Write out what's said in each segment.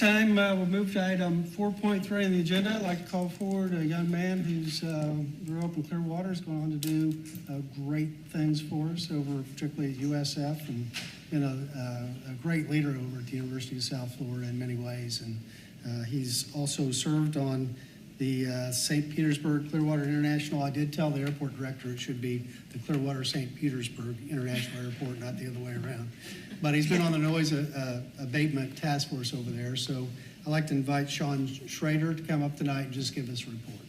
time, we'll move to item 4.3 on the agenda. I'd like to call forward a young man who's grew up in Clearwater, is going on to do great things for us over particularly at USF, and been a great leader over at the University of South Florida in many ways. And he's also served on the St. Petersburg Clearwater International. I did tell the airport director it should be the Clearwater St. Petersburg International Airport, not the other way around. But he's been on the noise abatement task force over there. So I'd like to invite Sean Schrader to come up tonight and just give us a report.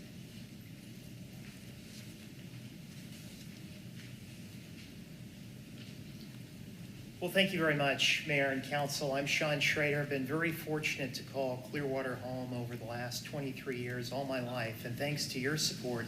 Well, thank you very much, Mayor and Council. I'm Sean Schrader. I've been very fortunate to call Clearwater home over the last 23 years, all my life. And thanks to your support,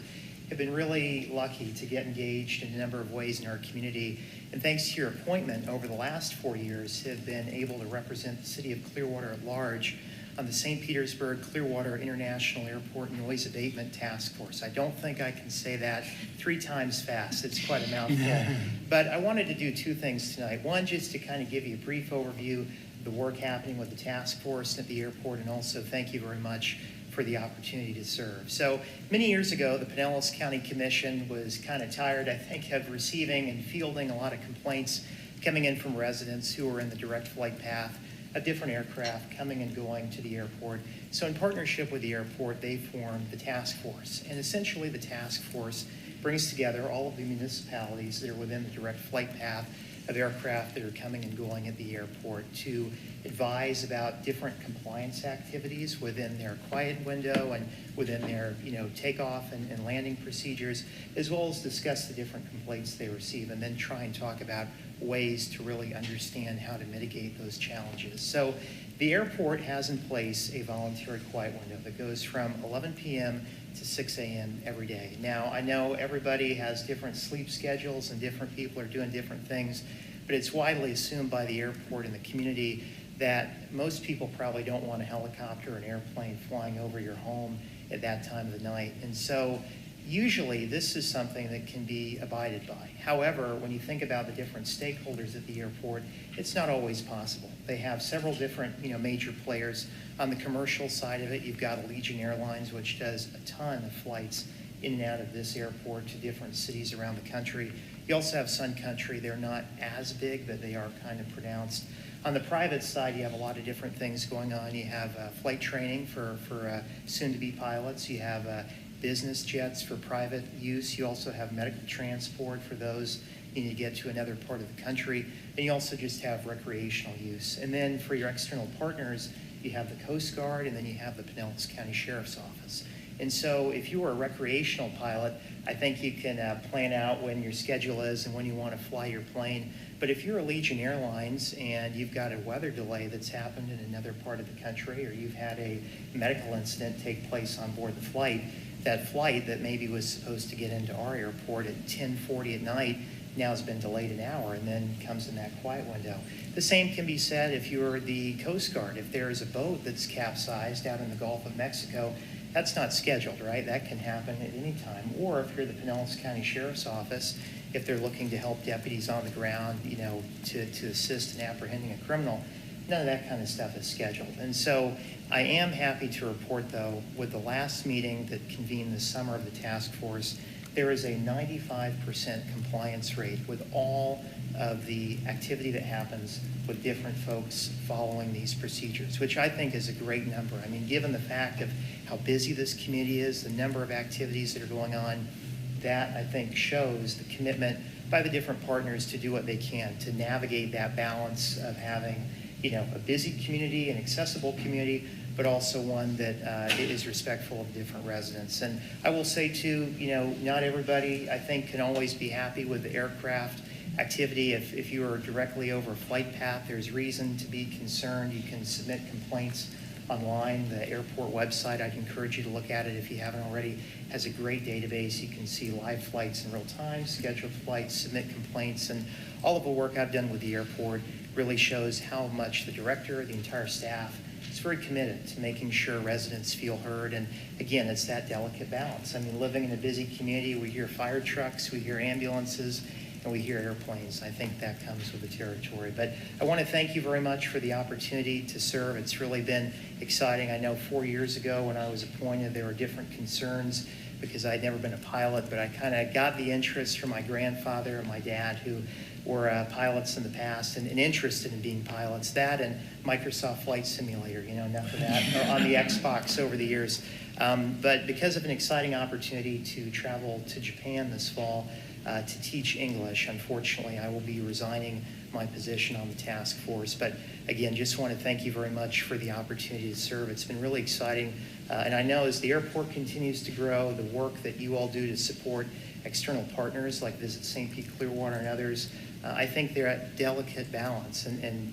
I've been really lucky to get engaged in a number of ways in our community. And thanks to your appointment over the last 4 years, have been able to represent the city of Clearwater at large on the St. Petersburg Clearwater International Airport Noise Abatement Task Force. I don't think I can say that 3 times fast. It's quite a mouthful. But I wanted to do 2 things tonight. One, just to kind of give you a brief overview of the work happening with the task force at the airport, and also thank you very much for the opportunity to serve. So many years ago, the Pinellas County Commission was kind of tired, I think, of receiving and fielding a lot of complaints coming in from residents who were in the direct flight path of different aircraft coming and going to the airport. So in partnership with the airport, they formed the task force. And essentially the task force brings together all of the municipalities that are within the direct flight path of aircraft that are coming and going at the airport to advise about different compliance activities within their quiet window and within their takeoff and landing procedures, as well as discuss the different complaints they receive, and then try and talk about ways to really understand how to mitigate those challenges. So the airport has in place a voluntary quiet window that goes from 11 p.m. to 6 a.m. every day. Now, I know everybody has different sleep schedules and different people are doing different things, but it's widely assumed by the airport and the community that most people probably don't want a helicopter or an airplane flying over your home at that time of the night. And so usually this is something that can be abided by. However, when you think about the different stakeholders at the airport, it's not always possible. They have several different major players. On the commercial side of it, you've got Allegiant Airlines, which does a ton of flights in and out of this airport to different cities around the country. You also have Sun Country. They're not as big, but they are kind of pronounced. On the private side, you have a lot of different things going on. You have flight training for soon-to-be pilots. You have business jets for private use. You also have medical transport for those you need to get to another part of the country. And you also just have recreational use. And then for your external partners, you have the Coast Guard, and then you have the Pinellas County Sheriff's Office. And so if you are a recreational pilot, I think you can plan out when your schedule is and when you want to fly your plane. But if you're Allegiant Airlines and you've got a weather delay that's happened in another part of the country, or you've had a medical incident take place on board the flight, that flight that maybe was supposed to get into our airport at 10:40 at night now has been delayed an hour and then comes in that quiet window. The same can be said if you're the Coast Guard. If there is a boat that's capsized out in the Gulf of Mexico, that's not scheduled, right? That can happen at any time. Or if you're the Pinellas County Sheriff's Office, if they're looking to help deputies on the ground, to assist in apprehending a criminal, none of that kind of stuff is scheduled. And so I am happy to report, though, with the last meeting that convened this summer of the task force, there is a 95% compliance rate with all of the activity that happens with different folks following these procedures, which I think is a great number. I mean, given the fact of how busy this community is, the number of activities that are going on, that I think shows the commitment by the different partners to do what they can to navigate that balance of having a busy community, an accessible community, but also one that is respectful of different residents. And I will say too, not everybody, I think, can always be happy with the aircraft activity. If you are directly over a flight path, there's reason to be concerned. You can submit complaints online. The airport website, I'd encourage you to look at it if you haven't already, has a great database. You can see live flights in real time, scheduled flights, submit complaints, and all of the work I've done with the airport really shows how much the director, the entire staff, is very committed to making sure residents feel heard. And again, it's that delicate balance. I mean, living in a busy community, we hear fire trucks, we hear ambulances, and we hear airplanes. I think that comes with the territory. But I want to thank you very much for the opportunity to serve. It's really been exciting. I know 4 years ago when I was appointed, there were different concerns because I'd never been a pilot, but I kind of got the interest from my grandfather and my dad, who were pilots in the past and interested in being pilots. That and Microsoft Flight Simulator, enough of that on the Xbox over the years. But because of an exciting opportunity to travel to Japan this fall to teach English, unfortunately, I will be resigning my position on the task force. But again, just want to thank you very much for the opportunity to serve. It's been really exciting. And I know as the airport continues to grow, the work that you all do to support external partners like Visit St. Pete Clearwater and others, I think they're at delicate balance. And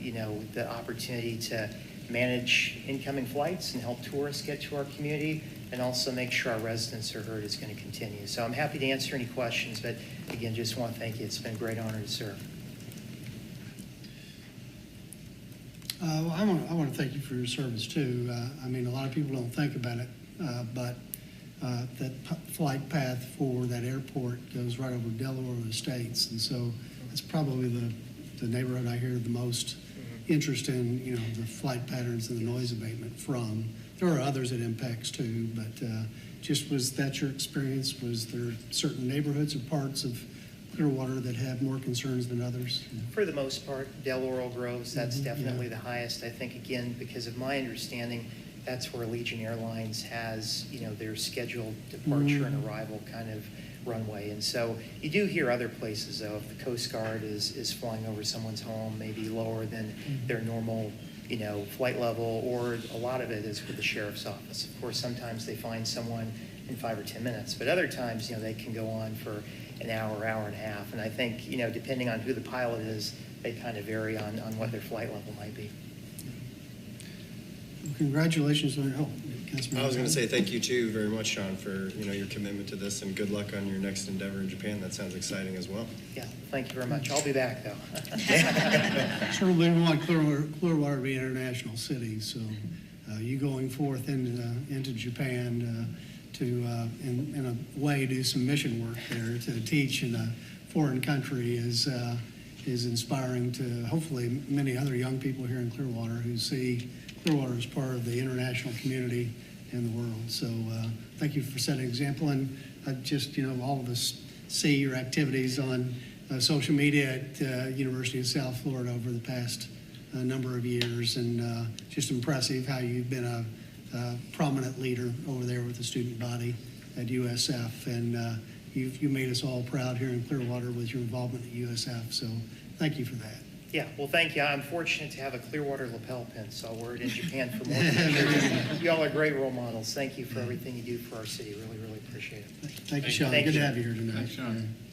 the opportunity to manage incoming flights and help tourists get to our community and also make sure our residents are heard is going to continue. So I'm happy to answer any questions, but again, just want to thank you. It's been a great honor to serve. I want to thank you for your service too. I mean, a lot of people don't think about it, but that flight path for that airport goes right over Delaware Estates, and so it's probably the neighborhood I hear the most interest in, the flight patterns and the noise abatement from. There are others it impacts too, but just was that your experience? Was there certain neighborhoods or parts of Clearwater that have more concerns than others? For the most part, Del Laurel Groves, that's definitely the highest. I think, again, because of my understanding, that's where Allegiant Airlines has, their scheduled departure and arrival kind of runway. And so you do hear other places, though, if the Coast Guard is flying over someone's home, maybe lower than their normal, flight level, or a lot of it is with the sheriff's office. Of course, sometimes they find someone in 5 or 10 minutes, but other times, they can go on for an hour, hour and a half. And I think, depending on who the pilot is, they kind of vary on what their flight level might be. Well, congratulations on your I was going to say thank you too very much, Sean, for your commitment to this, and good luck on your next endeavor in Japan. That sounds exciting as well. Yeah, thank you very much. I'll be back though. Certainly want Clearwater to be an international city, so you going forth into Japan to in a way do some mission work there, to teach in a foreign country is inspiring to hopefully many other young people here in Clearwater who see Clearwater as part of the international community in the world. So thank you for setting an example. And just, all of us see your activities on social media at University of South Florida over the past number of years. And just impressive how you've been a prominent leader over there with the student body at USF. And you made us all proud here in Clearwater with your involvement at USF. So thank you for that. Yeah, well, thank you. I'm fortunate to have a Clearwater lapel pin, so I'll wear it in Japan for more than you all are great role models. Thank you for everything you do for our city. Really, really appreciate it. Thank you, Sean. Thank Good you. to have you here tonight. Thanks, Sean. Yeah.